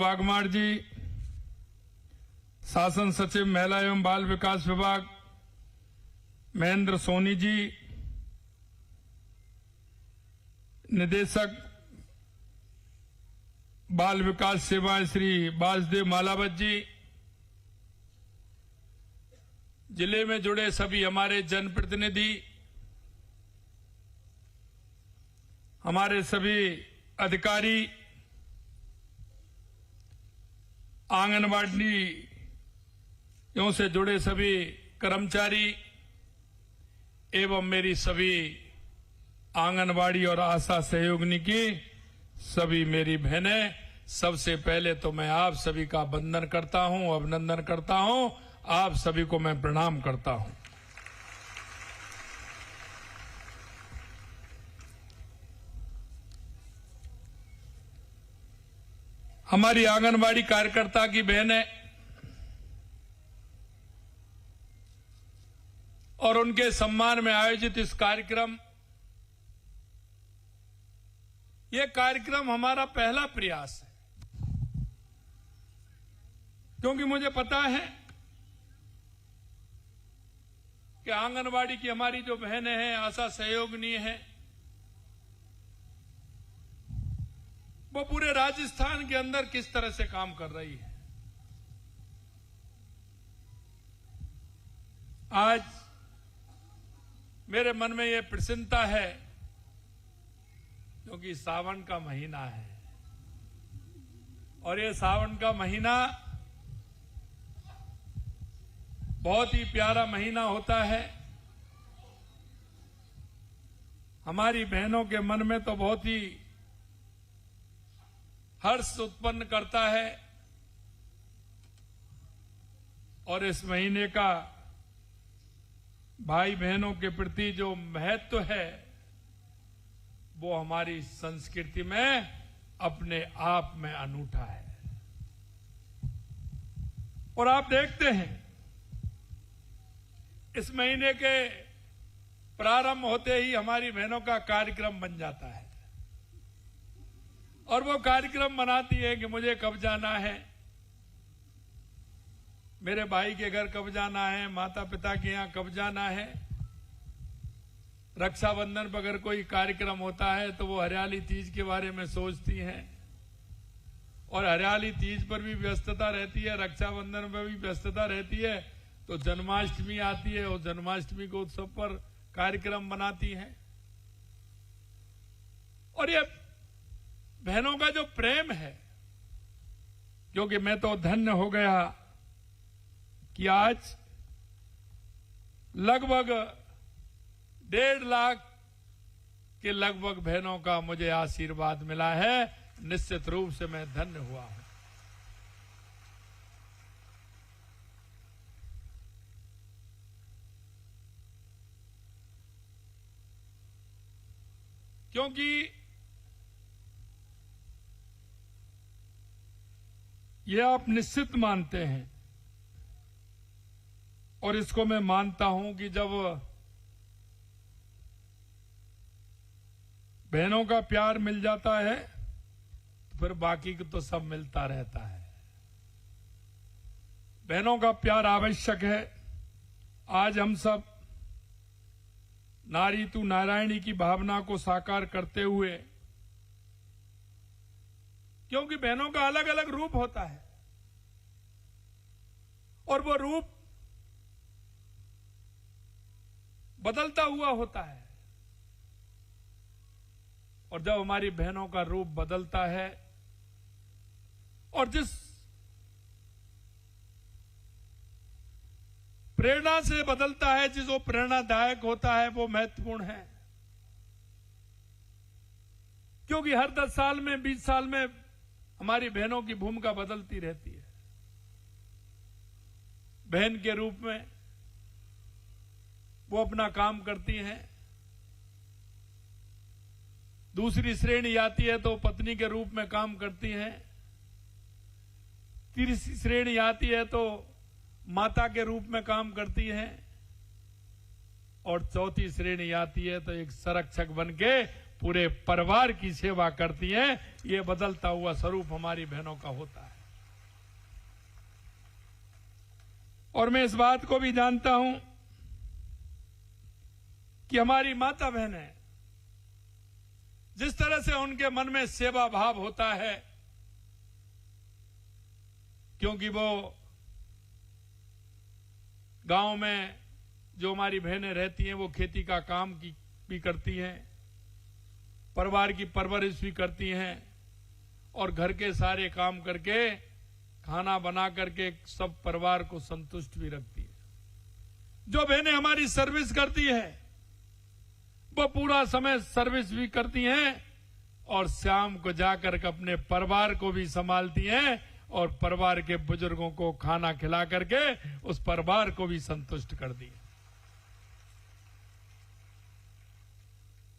वाघमार जी, शासन सचिव महिला एवं बाल विकास विभाग महेंद्र सोनी जी, निदेशक बाल विकास सेवाएं श्री बासदेव मालावत जी, जिले में जुड़े सभी हमारे जनप्रतिनिधि, हमारे सभी अधिकारी, आंगनबाड़ियों से जुड़े सभी कर्मचारी एवं मेरी सभी आंगनबाड़ी और आशा सहयोगिनी की सभी मेरी बहनें, सबसे पहले तो मैं आप सभी का वंदन करता हूं, अभिनंदन करता हूं, आप सभी को मैं प्रणाम करता हूं। हमारी आंगनबाड़ी कार्यकर्ता की बहनें और उनके सम्मान में आयोजित इस कार्यक्रम, ये कार्यक्रम हमारा पहला प्रयास है, क्योंकि मुझे पता है कि आंगनबाड़ी की हमारी जो बहनें हैं, आशा सहयोगिनी हैं, वो पूरे राजस्थान के अंदर किस तरह से काम कर रही है। आज मेरे मन में ये प्रसन्नता है क्योंकि सावन का महीना है और ये सावन का महीना बहुत ही प्यारा महीना होता है। हमारी बहनों के मन में तो बहुत ही हर्ष उत्पन्न करता है और इस महीने का भाई बहनों के प्रति जो महत्व है वो हमारी संस्कृति में अपने आप में अनूठा है। और आप देखते हैं इस महीने के प्रारंभ होते ही हमारी बहनों का कार्यक्रम बन जाता है और वो कार्यक्रम बनाती है कि मुझे कब जाना है, मेरे भाई के घर कब जाना है, माता पिता के यहां कब जाना है। रक्षाबंधन पर अगर कोई कार्यक्रम होता है तो वो हरियाली तीज के बारे में सोचती हैं और हरियाली तीज पर भी व्यस्तता रहती है, रक्षाबंधन पर भी व्यस्तता रहती है, तो जन्माष्टमी आती है और जन्माष्टमी को उत्सव पर कार्यक्रम बनाती हैं। और ये बहनों का जो प्रेम है, क्योंकि मैं तो धन्य हो गया कि आज लगभग 1.5 लाख के लगभग बहनों का मुझे आशीर्वाद मिला है। निश्चित रूप से मैं धन्य हुआ हूं। क्योंकि ये आप निश्चित मानते हैं और इसको मैं मानता हूं कि जब बहनों का प्यार मिल जाता है तो फिर बाकी को तो सब मिलता रहता है। बहनों का प्यार आवश्यक है। आज हम सब नारी तू नारायणी की भावना को साकार करते हुए, क्योंकि बहनों का अलग अलग रूप होता है और वो रूप बदलता हुआ होता है, और जब हमारी बहनों का रूप बदलता है और जिस प्रेरणा से बदलता है, जिस वो प्रेरणादायक होता है, वो महत्वपूर्ण है। क्योंकि हर 10 साल में 20 साल में हमारी बहनों की भूमिका बदलती रहती है। बहन के रूप में वो अपना काम करती हैं, दूसरी श्रेणी आती है तो पत्नी के रूप में काम करती हैं, तीसरी श्रेणी आती है तो माता के रूप में काम करती हैं, और चौथी श्रेणी आती है तो एक संरक्षक बन के पूरे परिवार की सेवा करती हैं। ये बदलता हुआ स्वरूप हमारी बहनों का होता है। और मैं इस बात को भी जानता हूं कि हमारी माता बहनें, जिस तरह से उनके मन में सेवा भाव होता है, क्योंकि वो गांव में जो हमारी बहनें रहती हैं वो खेती का काम भी करती हैं, परिवार की परवरिश भी करती हैं और घर के सारे काम करके खाना बना करके सब परिवार को संतुष्ट भी रखती है। जो बहनें हमारी सर्विस करती है वो पूरा समय सर्विस भी करती हैं और शाम को जाकर के अपने परिवार को भी संभालती हैं और परिवार के बुजुर्गों को खाना खिला करके उस परिवार को भी संतुष्ट कर दी।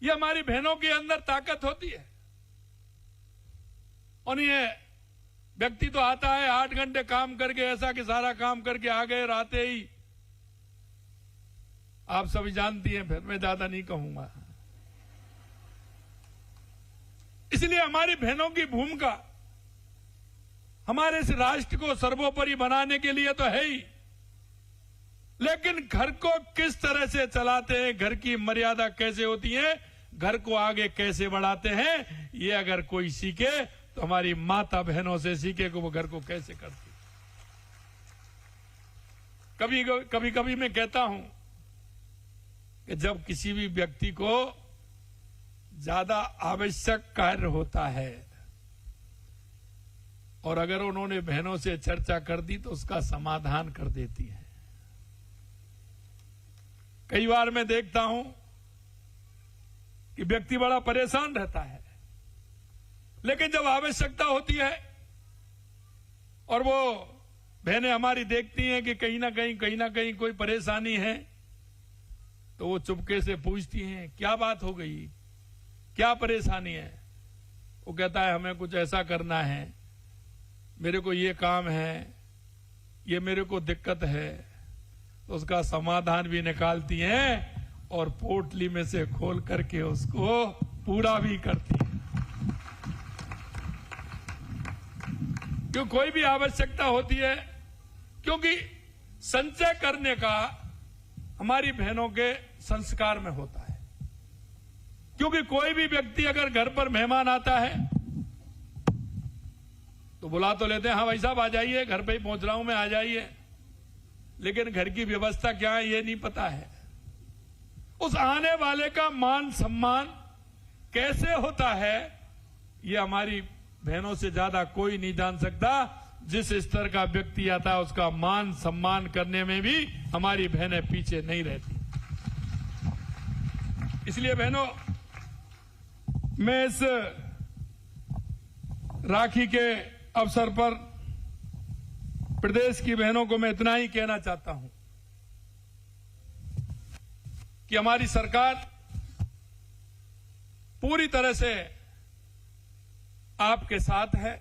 ये हमारी बहनों के अंदर ताकत होती है। और ये व्यक्ति तो आता है 8 घंटे काम करके, ऐसा कि सारा काम करके आ गए, और आते ही आप सभी जानती हैं, फिर मैं ज्यादा नहीं कहूंगा। इसलिए हमारी बहनों की भूमिका हमारे इस राष्ट्र को सर्वोपरि बनाने के लिए तो है ही, लेकिन घर को किस तरह से चलाते हैं, घर की मर्यादा कैसे होती है, घर को आगे कैसे बढ़ाते हैं, ये अगर कोई सीखे तो हमारी माता बहनों से सीखे कि वो घर को कैसे करती। कभी कभी मैं कहता हूं कि जब किसी भी व्यक्ति को ज्यादा आवश्यक कार्य होता है और अगर उन्होंने बहनों से चर्चा कर दी तो उसका समाधान कर देती है। कई बार मैं देखता हूं कि व्यक्ति बड़ा परेशान रहता है, लेकिन जब आवश्यकता होती है और वो बहनें हमारी देखती हैं कि कहीं ना कहीं कोई परेशानी है, तो वो चुपके से पूछती हैं, क्या बात हो गई, क्या परेशानी है। वो कहता है, हमें कुछ ऐसा करना है, मेरे को ये काम है, ये मेरे को दिक्कत है, तो उसका समाधान भी निकालती हैं और पोटली में से खोल करके उसको पूरा भी करती हैं। क्यों कोई भी आवश्यकता होती है, क्योंकि संचय करने का हमारी बहनों के संस्कार में होता है। क्योंकि कोई भी व्यक्ति अगर घर पर मेहमान आता है तो बुला तो लेते हैं, हाँ भाई साहब आ जाइए, घर पे ही पहुंच रहा हूं मैं, आ जाइए, लेकिन घर की व्यवस्था क्या है ये नहीं पता है। उस आने वाले का मान सम्मान कैसे होता है, ये हमारी बहनों से ज्यादा कोई नहीं जान सकता। जिस स्तर का व्यक्ति आता है उसका मान सम्मान करने में भी हमारी बहनें पीछे नहीं रहती। इसलिए बहनों, मैं इस राखी के अवसर पर प्रदेश की बहनों को मैं इतना ही कहना चाहता हूं कि हमारी सरकार पूरी तरह से आपके साथ है।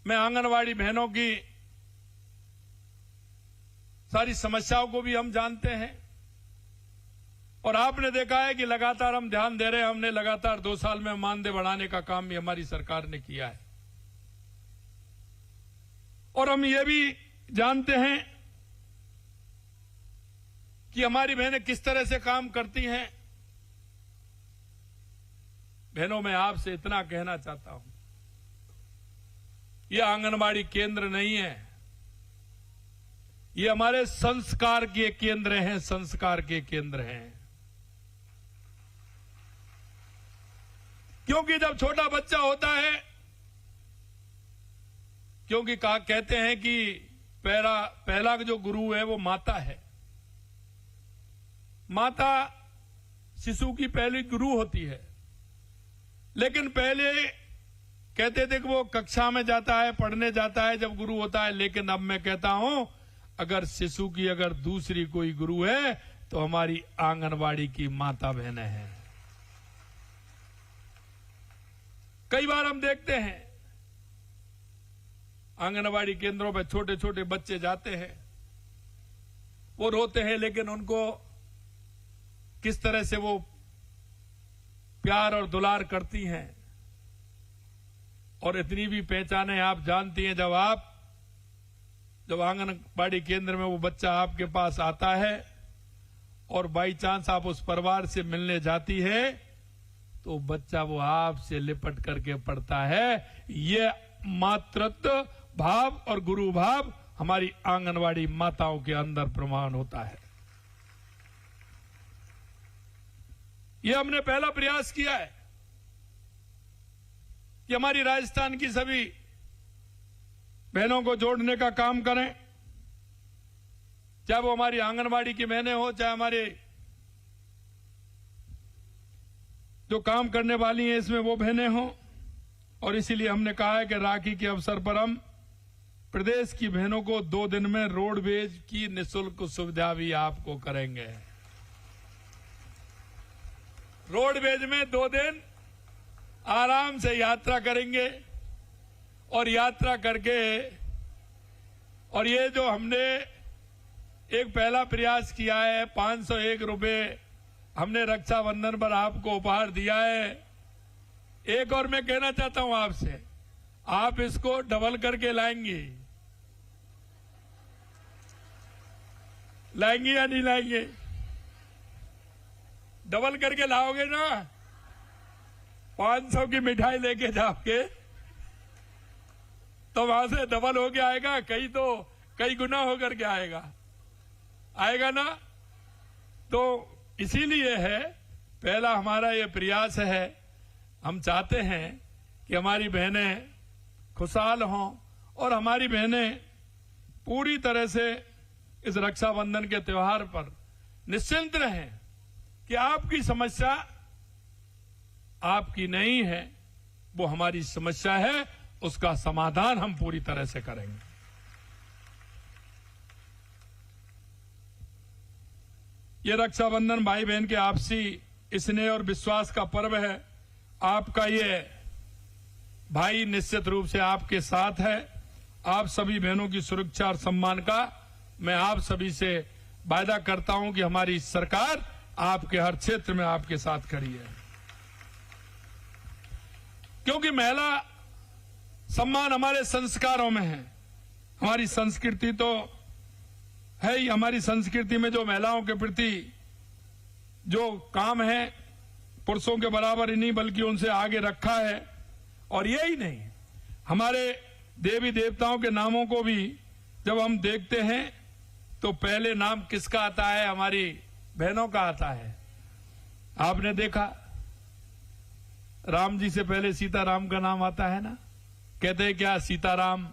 मैं आंगनवाड़ी बहनों की सारी समस्याओं को भी हम जानते हैं और आपने देखा है कि लगातार हम ध्यान दे रहे हैं। हमने लगातार 2 साल में मानदेय बढ़ाने का काम भी हमारी सरकार ने किया है और हम ये भी जानते हैं कि हमारी बहनें किस तरह से काम करती हैं। बहनों, मैं आपसे इतना कहना चाहता हूं, ये आंगनबाड़ी केंद्र नहीं है, ये हमारे संस्कार के केंद्र हैं, संस्कार के केंद्र हैं। क्योंकि जब छोटा बच्चा होता है, क्योंकि कहते हैं कि पहला जो गुरु है वो माता है। माता शिशु की पहली गुरु होती है, लेकिन पहले कहते थे कि वो कक्षा में जाता है, पढ़ने जाता है जब गुरु होता है, लेकिन अब मैं कहता हूं अगर शिशु की अगर दूसरी कोई गुरु है तो हमारी आंगनवाड़ी की माता बहनें हैं। कई बार हम देखते हैं आंगनवाड़ी केंद्रों पर छोटे छोटे बच्चे जाते हैं, वो रोते हैं, लेकिन उनको किस तरह से वो प्यार और दुलार करती हैं। और इतनी भी पहचाने आप जानती हैं, जब आंगनबाड़ी केंद्र में वो बच्चा आपके पास आता है और बाई चांस आप उस परिवार से मिलने जाती है तो बच्चा वो आपसे लिपट करके पड़ता है। ये मातृत्व भाव और गुरु भाव हमारी आंगनवाड़ी माताओं के अंदर प्रमाण होता है। ये हमने पहला प्रयास किया है कि हमारी राजस्थान की सभी बहनों को जोड़ने का काम करें, चाहे वो हमारी आंगनबाड़ी की बहनें हो, चाहे हमारे जो काम करने वाली हैं इसमें वो बहनें हों। और इसीलिए हमने कहा है कि राखी के अवसर पर हम प्रदेश की बहनों को 2 दिन में रोडवेज की निःशुल्क सुविधा भी आपको करेंगे। रोडवेज में 2 दिन आराम से यात्रा करेंगे और यात्रा करके, और ये जो हमने एक पहला प्रयास किया है, 501 रुपए हमने रक्षाबंधन पर आपको उपहार दिया है। एक और मैं कहना चाहता हूं आपसे, आप इसको डबल करके लाएंगे या नहीं लाएंगे? डबल करके लाओगे ना? 500 की मिठाई लेके जाओगे तो वहां से डबल होके आएगा, कई गुना होकर के आएगा ना? तो इसीलिए है, पहला हमारा ये प्रयास है, हम चाहते हैं कि हमारी बहनें खुशहाल हों और हमारी बहनें पूरी तरह से इस रक्षाबंधन के त्योहार पर निश्चिंत रहें कि आपकी समस्या आपकी नहीं है, वो हमारी समस्या है, उसका समाधान हम पूरी तरह से करेंगे। ये रक्षाबंधन भाई बहन के आपसी स्नेह और विश्वास का पर्व है। आपका ये भाई निश्चित रूप से आपके साथ है। आप सभी बहनों की सुरक्षा और सम्मान का मैं आप सभी से वायदा करता हूं कि हमारी सरकार आपके हर क्षेत्र में आपके साथ खड़ी है, क्योंकि महिला सम्मान हमारे संस्कारों में है। हमारी संस्कृति तो है ही, हमारी संस्कृति में जो महिलाओं के प्रति जो काम है पुरुषों के बराबर ही नहीं बल्कि उनसे आगे रखा है। और यही नहीं, हमारे देवी देवताओं के नामों को भी जब हम देखते हैं तो पहले नाम किसका आता है? हमारी बहनों का आता है। आपने देखा, राम जी से पहले सीताराम का नाम आता है ना? कहते हैं क्या, सीताराम